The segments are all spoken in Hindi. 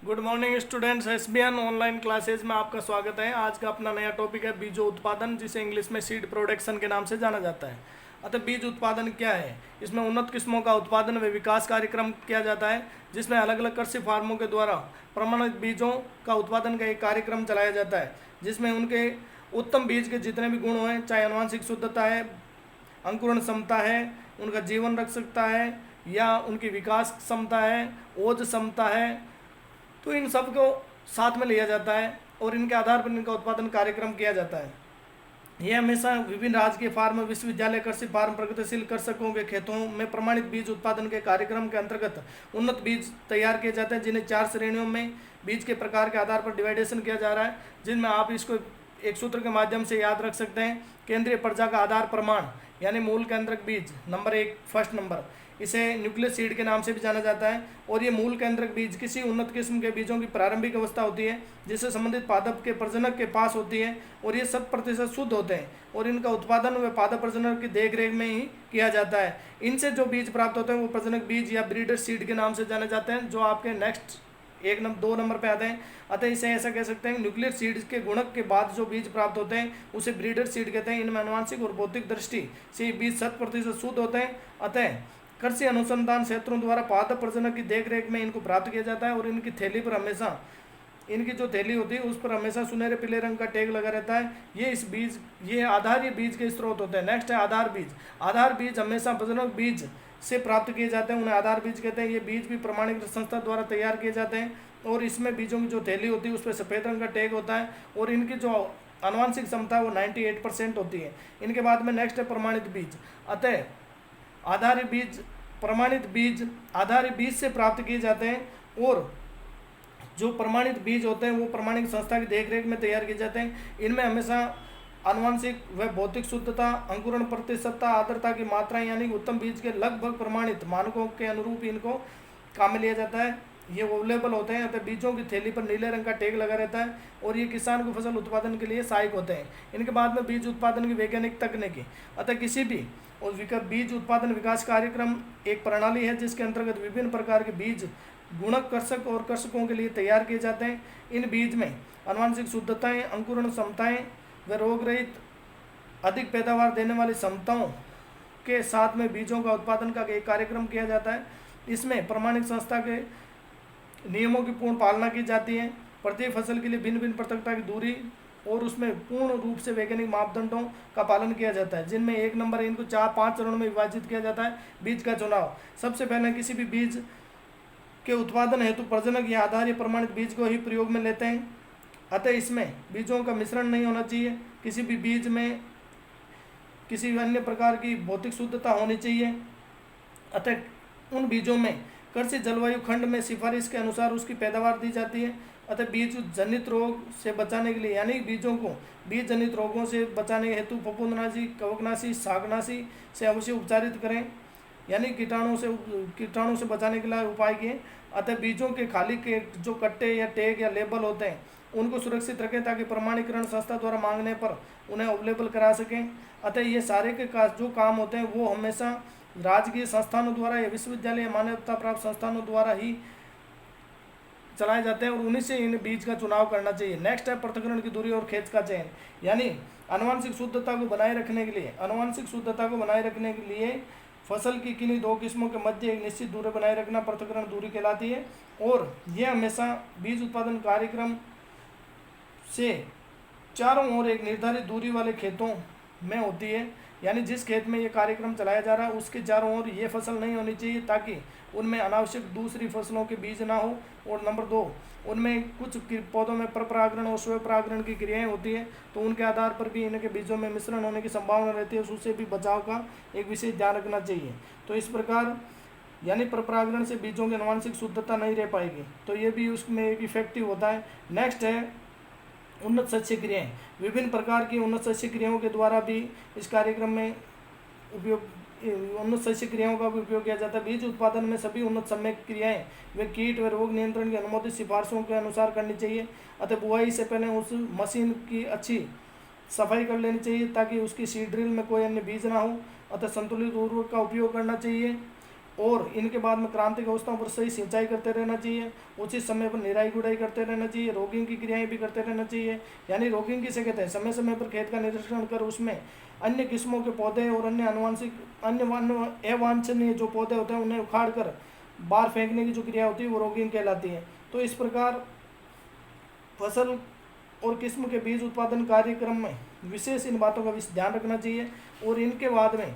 Good morning students. SBN online classes में आपका स्वागत है। आज का अपना नया टॉपिक है बीजों उत्पादन, जिसे इंग्लिश में सीड प्रोडक्शन के नाम से जाना जाता है। अतः बीज उत्पादन क्या है? इसमें उन्नत किस्मों का उत्पादन व विकास कार्यक्रम किया जाता है, जिसमें अलग अलग कृषि फार्मों के द्वारा प्रमाणित बीजों का उत्पादन का एक कार्यक्रम चलाया जाता है, जिसमें उनके उत्तम बीज के जितने भी गुण हैं, चाहे आनुवंशिक शुद्धता है, अंकुरण क्षमता है, उनका जीवन रख सकता है, या उनकी विकास क्षमता है, ओज क्षमता है, तो इन सब को साथ में लिया जाता है और इनके आधार पर इनका उत्पादन कार्यक्रम किया जाता है। यह हमेशा विभिन्न राजकीय फार्म, विश्वविद्यालय, कृषि फार्म, प्रगतिशील कृषकों के खेतों में प्रमाणित बीज उत्पादन के कार्यक्रम के अंतर्गत उन्नत बीज तैयार किए जाते हैं, जिन्हें 4 श्रेणियों में बीज के प्रकार के आधार पर डिवाइडेशन किया जा रहा है, जिनमें आप इसको एक सूत्र के माध्यम से याद रख सकते हैं। केंद्रीय प्रजा का आधार प्रमाण यानी मूल केंद्रक बीज नंबर 1, फर्स्ट नंबर, इसे न्यूक्लियस सीड के नाम से भी जाना जाता है। और ये मूल केंद्रक बीज किसी उन्नत किस्म के बीजों की प्रारंभिक अवस्था होती है, जिससे संबंधित पादप के प्रजनक के पास होती है, और ये 100% शुद्ध होते हैं, और इनका उत्पादन व पादप प्रजनक की देखरेख में ही किया जाता है। इनसे जो बीज प्राप्त होते हैं वो प्रजनक बीज या ब्रीडर सीड के नाम से जाने जाते हैं, जो आपके नेक्स्ट 2 नंबर पे आते हैं। अतः इसे ऐसा कह सकते हैं, न्यूक्लियर सीड्स के गुणक के बाद जो बीज प्राप्त होते हैं उसे ब्रीडर सीड कहते हैं। इनमें आनुवंशिक और भौतिक दृष्टि से बीज 100% शुद्ध होते हैं। अतः कृषि अनुसंधान क्षेत्रों द्वारा पादप प्रजनक की देखरेख में इनको प्राप्त किया जाता है, और इनकी थैली पर हमेशा, इनकी जो थैली होती है उस पर हमेशा सुनहरे पीले रंग का टैग लगा रहता है। ये आधारीय बीज के स्रोत होते हैं। नेक्स्ट है आधार बीज। आधार बीज हमेशा प्रजनक बीज से प्राप्त किए जाते हैं, उन्हें आधार बीज कहते हैं। ये बीज भी प्रमाणित संस्था द्वारा तैयार किए जाते हैं, और इसमें बीजों की जो थैली होती है उस पर सफ़ेद रंग का टैग होता है, और इनकी जो आनुवंशिक क्षमता है वो 98% होती है। इनके बाद में नेक्स्ट है प्रमाणित बीज। अतः प्रमाणित बीज आधारित बीज से प्राप्त किए जाते हैं, और जो प्रमाणित बीज होते हैं वो प्रमाणित संस्था की देखरेख में तैयार किए जाते हैं। इनमें हमेशा आनुवंशिक व भौतिक शुद्धता, अंकुरण प्रतिशतता, आर्द्रता की मात्रा यानी उत्तम बीज के लगभग प्रमाणित मानकों के अनुरूप इनको काम में लिया जाता है। ये अवेलेबल होते हैं। अतः बीजों की थैली पर नीले रंग का टैग लगा रहता है, और ये किसान को फसल उत्पादन के लिए सहायक होते हैं। इनके बाद में बीज उत्पादन की वैज्ञानिक तकनीकी। अतः किसी भी बीज उत्पादन विकास कार्यक्रम एक प्रणाली है, जिसके अंतर्गत विभिन्न प्रकार के बीज गुणक कृषक और कृषकों के लिए तैयार किए जाते हैं। इन बीज में आनुवंशिक शुद्धताएं, अंकुरण क्षमताएं व रोग रहित अधिक पैदावार देने वाली क्षमताओं के साथ में बीजों का उत्पादन का एक कार्यक्रम किया जाता है। इसमें प्रमाणित संस्था के नियमों की पूर्ण पालना की जाती है। प्रत्येक फसल के लिए भिन्न भिन्न पृथकता की दूरी और उसमें पूर्ण रूप से वैज्ञानिक मापदंडों का पालन किया जाता है, जिनमें 1 नंबर इनको 4-5 चरणों में विभाजित किया जाता है। बीज का चुनाव। सबसे पहले किसी भी बीज के उत्पादन हेतु प्रजनक या आधार या प्रमाणित बीज को ही प्रयोग में लेते हैं। अतः इसमें बीजों का मिश्रण नहीं होना चाहिए। किसी भी बीज में किसी अन्य प्रकार की भौतिक शुद्धता होनी चाहिए। अतः उन बीजों में कृषि जलवायु खंड में सिफारिश के अनुसार उसकी पैदावार दी जाती है। अतः बीज जनित रोग से बचाने के लिए, यानी बीजों को बीज जनित रोगों से बचाने हेतु फफूंदनाशी, कवकनाशी, शाकनाशी से अवश्य उपचारित करें, यानी कीटाणु से बचाने के लिए उपाय किए। अतः बीजों के खाली के जो कट्टे या टैग या लेबल होते हैं उनको सुरक्षित रखें, ताकि प्रमाणीकरण संस्था द्वारा मांगने पर उन्हें अवेलेबल करा सकें। अतः ये सारे के जो काम होते हैं वो हमेशा राजकीय संस्थानों द्वारा या विश्वविद्यालय या मान्यता प्राप्त संस्थानों द्वारा ही चलाए जाते हैं, और उन्हीं से इन बीज का चुनाव करना चाहिए। नेक्स्ट है पृथक्करण की दूरी और खेत का चयन, यानी आनुवंशिक शुद्धता को बनाए रखने के लिए फसल की किन्हीं 2 किस्मों के मध्य एक निश्चित दूरी बनाए रखना पृथक्करण दूरी कहलाती है। और यह हमेशा बीज उत्पादन कार्यक्रम से चारों ओर एक निर्धारित दूरी वाले खेतों में होती है, यानी जिस खेत में ये कार्यक्रम चलाया जा रहा है उसके चारों ओर ये फसल नहीं होनी चाहिए, ताकि उनमें अनावश्यक दूसरी फसलों के बीज ना हो। और नंबर 2, उनमें कुछ पौधों में परपरागण और स्वपरागण की क्रियाएं होती है, तो उनके आधार पर भी इनके बीजों में मिश्रण होने की संभावना रहती है, उससे भी बचाव का एक विशेष ध्यान रखना चाहिए। तो इस प्रकार यानी परपरागण से बीजों की आनुवंशिक शुद्धता नहीं रह पाएगी, तो ये भी उसमें एक इफेक्टिव होता है। नेक्स्ट है उन्नत शस्य क्रियाएं। विभिन्न प्रकार की उन्नत शस्य क्रियाओं के द्वारा भी इस कार्यक्रम में उन्नत शस्य क्रियाओं का भी उपयोग किया जाता है। बीज उत्पादन में सभी उन्नत सम्यक क्रियाएं वे कीट व रोग नियंत्रण की अनुमोदित सिफारिशों के अनुसार करनी चाहिए। अतः बुआई से पहले उस मशीन की अच्छी सफाई कर लेनी चाहिए, ताकि उसकी सीड ड्रिल में कोई अन्य बीज ना हो। अतः संतुलित उर्वरक का उपयोग करना चाहिए, और इनके बाद में क्रांतिक अवस्थाओं पर सही सिंचाई करते रहना चाहिए, उचित समय पर निराई गुड़ाई करते रहना चाहिए, रोगिंग की क्रियाएं भी करते रहना चाहिए। यानी रोगिंग किसे कहते हैं, समय समय पर खेत का निरीक्षण कर उसमें अन्य किस्मों के पौधे और अन्य अवांछनीय जो पौधे होते हैं उन्हें उखाड़ कर बाहर फेंकने की जो क्रिया होती है वो रोगिंग कहलाती है। तो इस प्रकार फसल और किस्म के बीज उत्पादन कार्यक्रम में विशेष इन बातों का ध्यान रखना चाहिए। और इनके बाद में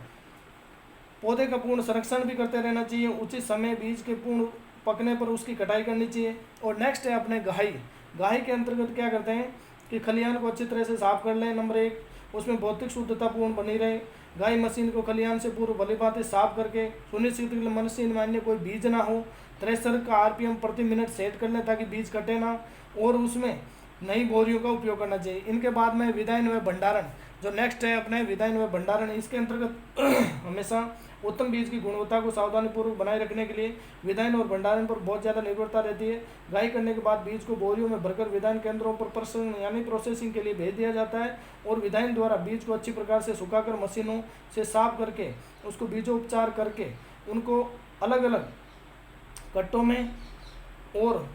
पौधे का पूर्ण संरक्षण भी करते रहना चाहिए, उचित समय बीज के पूर्ण पकने पर उसकी कटाई करनी चाहिए। और नेक्स्ट है अपने गाही के अंतर्गत क्या करते हैं कि खलिहान को अच्छी तरह से साफ कर लें। नंबर 1, उसमें भौतिक शुद्धता पूर्ण बनी रहे। गाही मशीन को खलिहान से पूर्व भली भांति साफ करके सुनिश्चित मशीन में अन्य कोई बीज ना हो। थ्रेशर का आरपीएम प्रति मिनट सेट कर लें ताकि बीज कटे ना, और उसमें नई बोरियों का उपयोग करना चाहिए। इनके बाद में विधायन व भंडारण, जो नेक्स्ट है अपने विधायन व भंडारण, इसके अंतर्गत हमेशा उत्तम बीज की गुणवत्ता को सावधानीपूर्वक बनाए रखने के लिए विधायन और भंडारण पर बहुत ज़्यादा निर्भरता रहती है। गाई करने के बाद बीज को बोरियों में भरकर विधायन केंद्रों पर प्रसंस्करण यानी प्रोसेसिंग के लिए भेज दिया जाता है, और विधायन द्वारा बीज को अच्छी प्रकार से सुखाकर मशीनों से साफ करके उसको बीजोपचार करके उनको अलग अलग कट्टों में और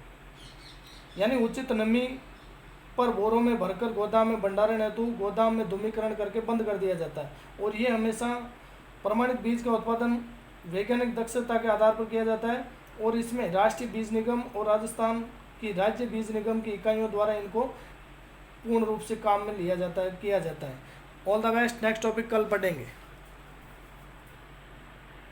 यानी उचित नमी पर बोरों में भरकर गोदाम में भंडारण हेतु गोदाम में धूमीकरण करके बंद कर दिया जाता है। और ये हमेशा प्रमाणित बीज का उत्पादन वैज्ञानिक दक्षता के आधार पर किया जाता है, और इसमें राष्ट्रीय बीज निगम और राजस्थान की राज्य बीज निगम की इकाइयों द्वारा इनको पूर्ण रूप से काम में लिया जाता है, किया जाता है। All the best, next topic कल पढ़ेंगे।